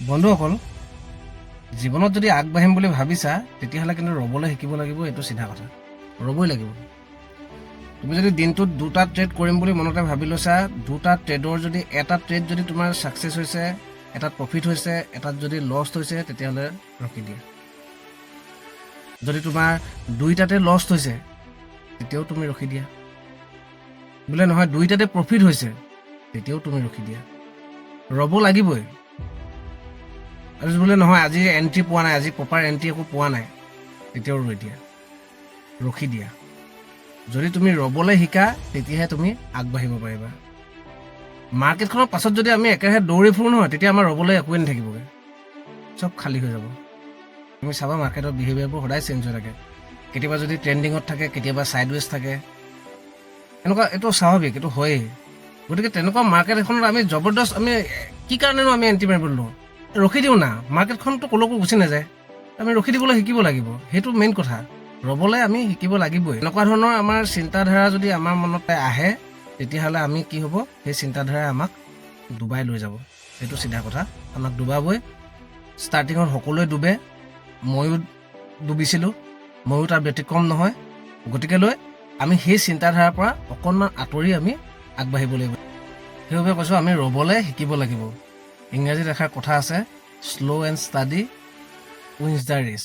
বন্ধুসকল, জীৱনত যদি আগবাঢ়িম বুলি ভাবিছা তেতিয়াহ'লে কিন্তু ৰ'বলৈ শিকিব লাগিব। এইটো চিধা কথা, ৰ'বই লাগিব। তুমি যদি দিনটোত 2টা ট্ৰেড কৰিম বুলি মনতে ভাবি লৈছা, 2টা ট্ৰেডৰ যদি এটা ট্ৰেড যদি তোমাৰ ছাকচেছ হৈছে, এটাত প্ৰফিট হৈছে, এটাত যদি লছ হৈছে, তেতিয়াহ'লে ৰখি দিয়া। যদি তোমাৰ 2টাতে লছ হৈছে তেতিয়াও তুমি ৰখি দিয়া। বোলে নহয় 2টাতে প্ৰফিট হৈছে তেতিয়াও তুমি ৰখি দিয়া। ৰ'ব লাগিবই। আৰু বোলে নহয় আজি এণ্ট্ৰি পোৱা নাই, আজি প্ৰপাৰ এণ্ট্ৰি একো পোৱা নাই, তেতিয়াও ৰৈ দিয়া, ৰখি দিয়া। যদি তুমি ৰ'বলৈ শিকা তেতিয়াহে তুমি আগবাঢ়িব পাৰিবা। মাৰ্কেটখনৰ পাছত যদি আমি একেৰাহে দৌৰি ফুৰোঁ নহয়, তেতিয়া আমাৰ ৰ'বলৈ একোৱে নাথাকিবগৈ, চব খালী হৈ যাব। তুমি চাবা মাৰ্কেটৰ বিহেভিয়াৰবোৰ সদায় চেঞ্জ হৈ থাকে। কেতিয়াবা যদি ট্ৰেণ্ডিঙত থাকে, কেতিয়াবা ছাইডৱেজ থাকে, এনেকুৱা। এইটো স্বাভাৱিক, এইটো হয়েই। গতিকে তেনেকুৱা মাৰ্কেট এখনত আমি জবৰদস্ত আমি কি কাৰণেনো আমি এণ্ট্ৰি মাৰিবলৈ লওঁ? ৰখি দিওঁ না, মাৰ্কেটখনতো ক'লৈকো গুচি নাযায়। আমি ৰখি দিবলৈ শিকিব লাগিব, সেইটো মেইন কথা। ৰ'বলৈ আমি শিকিব লাগিবই। এনেকুৱা ধৰণৰ আমাৰ চিন্তাধাৰা যদি আমাৰ মনত আহে তেতিয়াহ'লে আমি কি হ'ব, সেই চিন্তাধাৰাই আমাক ডুবাই লৈ যাব। সেইটো চিধা কথা, আমাক ডুবাবই। ষ্টাৰ্টিঙত সকলোৱে ডুবে, ময়ো ডুবিছিলোঁ, ময়ো তাৰ ব্যতিক্ৰম নহয়। গতিকে লৈ আমি সেই চিন্তাধাৰাৰ পৰা অকণমান আঁতৰি আমি আগবাঢ়িব লাগিব। সেইবাবে কৈছোঁ আমি ৰ'বলৈ শিকিব লাগিব। ইংৰাজীত এষাৰ কথা আছে, slow' and steady wins the race.